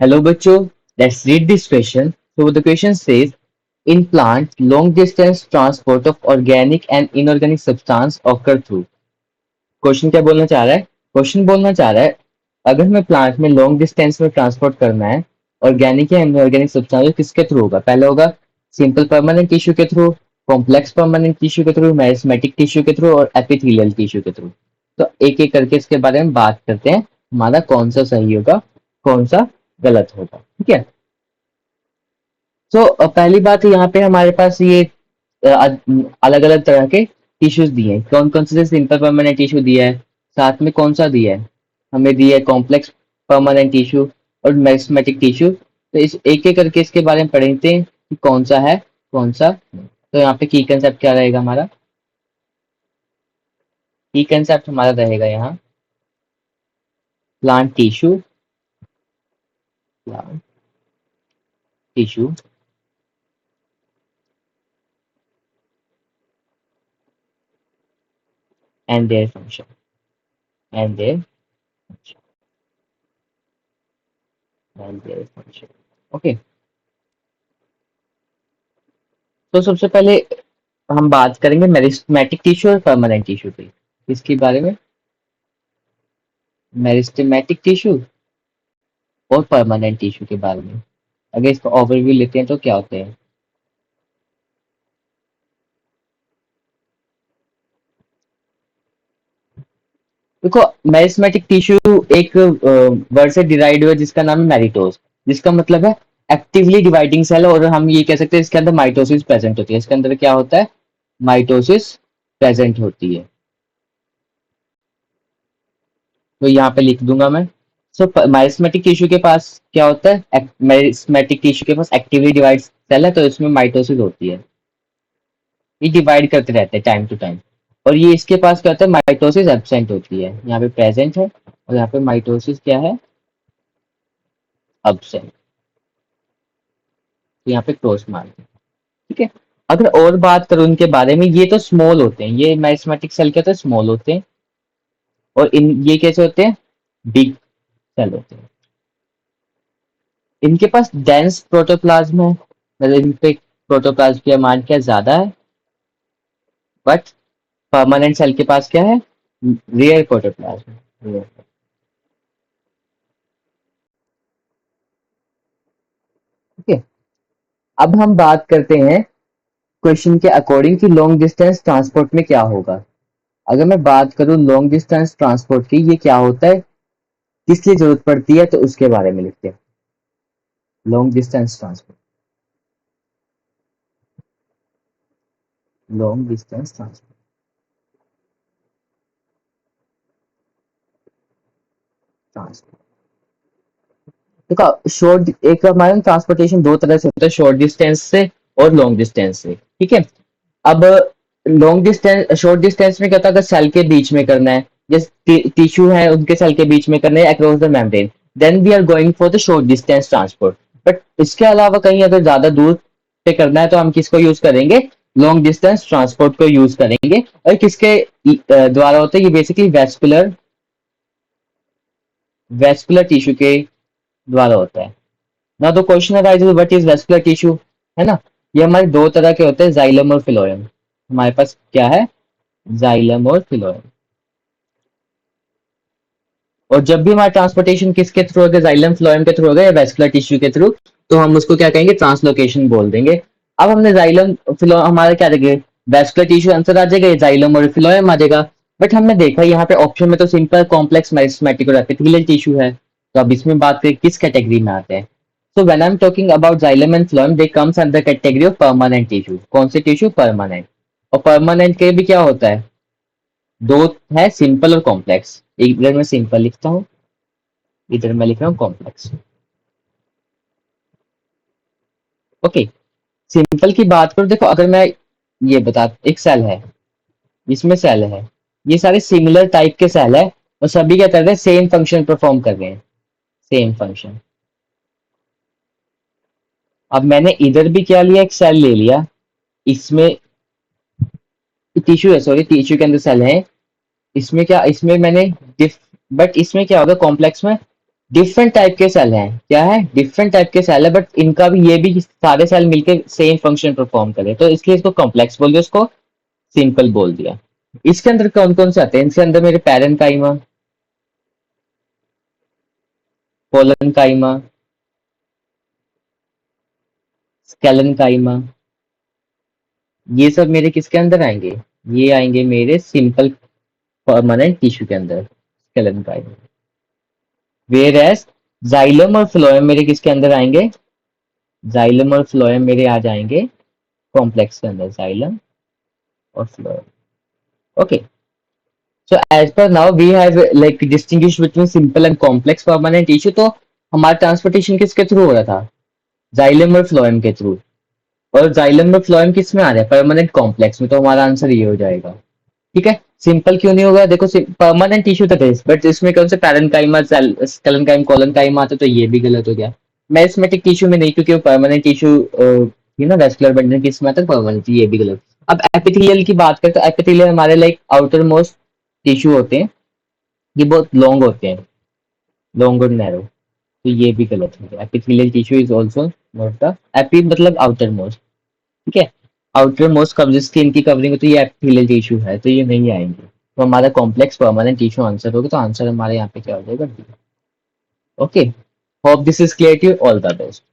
Hello, bachcho. Let's read this question. So the question says, in plant, long distance transport of organic and inorganic substance occur through. Question क्या बोलना चाह रहा है? Question बोलना चाह रहा है अगर हमें प्लांट में लॉन्ग डिस्टेंस में ट्रांसपोर्ट करना है ऑर्गेनिक या इनऑर्गेनिक सब्सटेंस किसके थ्रू होगा? पहले होगा सिंपल परमानेंट टिश्यू के थ्रू, कॉम्प्लेक्स परमानेंट टिश्यू के थ्रू, मेरिस्मेटिक टिश्यू के थ्रू और एपिथेलियल टिश्यू के थ्रू। तो एक एक करके इसके बारे में बात करते हैं, हमारा कौन सा सही होगा, कौन सा गलत होगा। ठीक है। तो पहली बात यहाँ पे हमारे पास ये अलग अलग तरह के टिश्यूज दिए हैं। कौन कौन से? सिंपल परमानेंट टिश्यू दिया है, साथ में कौन सा दिया है? हमें दिया है कॉम्प्लेक्स परमानेंट टिश्यू और मेरिस्मेटिक टिश्यू। तो इस एक एक करके इसके बारे में पढ़ते हैं कि कौन सा है, कौन सा नहीं। तो यहाँ पे की कंसेप्ट क्या रहेगा हमारा? की कंसेप्ट हमारा रहेगा यहाँ plant tissue, plant tissue and their function, and their and their function. Okay. तो सबसे पहले हम बात करेंगे मेरिस्टेमेटिक टिश्यू और परमानेंट टिश्यू की। इसके बारे में मेरिस्टेमेटिक टिश्यू और परमानेंट टिश्यू के बारे में अगर इसका ओवरव्यू लेते हैं तो क्या होते हैं। देखो, मेरिस्टेमेटिक टिश्यू एक वर्ड से डिराइव हुआ जिसका नाम है मेरिटोस, जिसका मतलब है एक्टिवली डिवाइडिंग सेल। और हम ये कह सकते हैं इसके अंदर माइटोसिस प्रेजेंट होती है। इसके अंदर क्या होता है? माइटोसिस प्रेजेंट होती है। तो यहाँ पे लिख दूंगा मैं। सो मेरिस्टेमेटिक टिश्यू के पास क्या होता है? मेरिस्टेमेटिक टिश्यू के पास एक्टिवली डिवाइड सेल है, तो इसमें माइटोसिस होती है। ये डिवाइड करते रहते हैं टाइम टू टाइम। और ये इसके पास क्या होता है? माइटोसिस एब्सेंट होती है। यहाँ पे प्रेजेंट है और यहाँ पे माइटोसिस क्या है? एब्सेंट। तो यहाँ पे क्रॉस मार्क है। ठीक है। अगर और बात करूं इनके बारे में, ये तो स्मॉल होते हैं, ये मेरिस्टेमेटिक सेल क्या होते हैं? स्मॉल होते हैं। और इन ये कैसे होते हैं? बिग सेल होते हैं। इनके पास डेंस प्रोटोप्लाज्म है, मतलब इन पे प्रोटोप्लाज्म की अमाउंट क्या ज्यादा है। बट परमानेंट सेल के पास क्या है? Rare protoplasm. ठीक है। अब हम बात करते हैं क्वेश्चन के अकॉर्डिंग कि लॉन्ग डिस्टेंस ट्रांसपोर्ट में क्या होगा। अगर मैं बात करूं लॉन्ग डिस्टेंस ट्रांसपोर्ट की, ये क्या होता है, किस लिए जरूरत पड़ती है, तो उसके बारे में लिखते हैं। Long distance transport, long distance transport, transport. देखो, शॉर्ट एक हमारे ट्रांसपोर्टेशन दो तरह से होता है, शॉर्ट डिस्टेंस से और लॉन्ग डिस्टेंस से। ठीक है। अब लॉन्ग डिस्टेंस, शॉर्ट डिस्टेंस में क्या होता है? अगर सेल के बीच में करना है, जैसे टिश्यू है उनके सेल के बीच में करना है across the membrane, then we are going for the short distance transport. But इसके अलावा कहीं अगर ज्यादा दूर पे करना है तो हम किसको यूज करेंगे? लॉन्ग डिस्टेंस ट्रांसपोर्ट को यूज करेंगे। और किसके द्वारा होता है? ये बेसिकली वेस्कुलर, वेस्कुलर टिश्यू के द्वारा होता है ना। तो question arise what is vascular tissue, है ना। ये हमारे दो तरह के होते हैं, जाइलम और फिलोएम। हमारे पास क्या है? जाइलम और फिलोएम। और जब भी हमारा ट्रांसपोर्टेशन किसके थ्रू होगा? जाइलम फ्लोएम के थ्रू होगा या वेस्कुलर टिश्यू के थ्रू, तो हम उसको क्या कहेंगे? ट्रांसलोकेशन बोल देंगे। अब हमने जाइलम फिलो हमारा क्या देंगे? वेस्कुलर टिश्यू आंसर आ जाएगा, जाइलम और फिलोएम आ जाएगा। बट हमने देखा यहाँ पे ऑप्शन में तो सिंपल कॉम्प्लेक्स मेरिस्टेमेटिक और एपिथेलियल टिश्यू है। तो अब इसमें बात करें किस कैटेगरी में आते हैं। So when I am talking about xylem and phloem, they comes under category of permanent tissue. कौन से टिश्यू? परमानेंट। और परमानेंट के भी क्या होता है? दो है, सिंपल और कॉम्प्लेक्स। एक बार मैं सिंपल लिखता हूँ, इधर मैं लिख रहा हूँ कॉम्प्लेक्स। ओके। सिंपल की बात करूं, देखो अगर मैं ये बता, एक सेल है, इसमें सेल है, ये सारे सिमिलर टाइप के सेल है और सभी क्या कर रहे हैं? सेम फंक्शन परफॉर्म कर रहे हैं, सेम फंक्शन। अब मैंने इधर भी क्या लिया? एक सेल ले लिया, इसमें टिश्यू है, सॉरी टिश्यू के अंदर सेल है। इसमें क्या, इसमें मैंने डिफ बट इसमें क्या होगा कॉम्प्लेक्स में? डिफरेंट टाइप के सेल हैं, क्या है, डिफरेंट टाइप के सेल है, बट इनका भी ये भी सारे सेल मिलके सेम फंक्शन परफॉर्म करे, तो इसलिए इसको कॉम्प्लेक्स बोल दिया, उसको सिंपल बोल दिया। इसके अंदर कौन कौन से आते हैं, इसके अंदर मेरे पैरेंकाइमा, कोलनकाइमा, स्केलेनकाइमा, ये सब मेरे किसके अंदर आएंगे, ये आएंगे मेरे सिंपल परमानेंट टिश्यू के अंदर, स्केलेनकाइमा। वेयर एज जाइलम और फ्लोएम मेरे किसके अंदर आएंगे, जाइलम और फ्लोएम मेरे आ जाएंगे कॉम्प्लेक्स के अंदर, जाइलम और phloem. Okay, so as per now we have like distinguished between simple and complex permanent tissue, तो हमारा ट्रांसपोर्टेशन किसके थ्रू हो रहा था, जाइलम और फ्लोएम के थ्रू, और जाइलम और फ्लोएम किस में आ रहा है, परमानेंट कॉम्प्लेक्स में, तो हमारा आंसर ये हो जाएगा। ठीक है, सिंपल क्यों नहीं होगा, देखो परमानेंट टिश्यू तो थे, बट इसमें कौन से पैरेन्काइमा, स्केलेनकाइमा, कोलनकाइमा आते, तो ये भी गलत हो गया। मेरिस्मेटिक टिश्यू में नहीं, क्योंकि वो permanent tissue, you know vascular bundle किस में आता है, परमानेंट, ये भी गलत। अब एपिथेलियल की बात करें, तो एपिथेलियल हमारे लाइक आउटर मोस्ट टिश्यू होते हैं, ये बहुत लॉन्ग होते हैं, लॉन्ग और नैरो, तो ये भी गलत हो गया। Epithelial tissue is also not the, AP मतलब आउटर मोस्ट, ठीक है, आउटर मोस्ट कवरेज स्किन की कवरिंग में, तो ये एपिथेलियल टिश्यू है, तो ये नहीं आएंगे, तो हमारा कॉम्प्लेक्स परमानेंट टिश्यू आंसर होगा, तो आंसर हमारे यहाँ पे क्या हो जाएगा, okay. Hope this is clear to, all the best.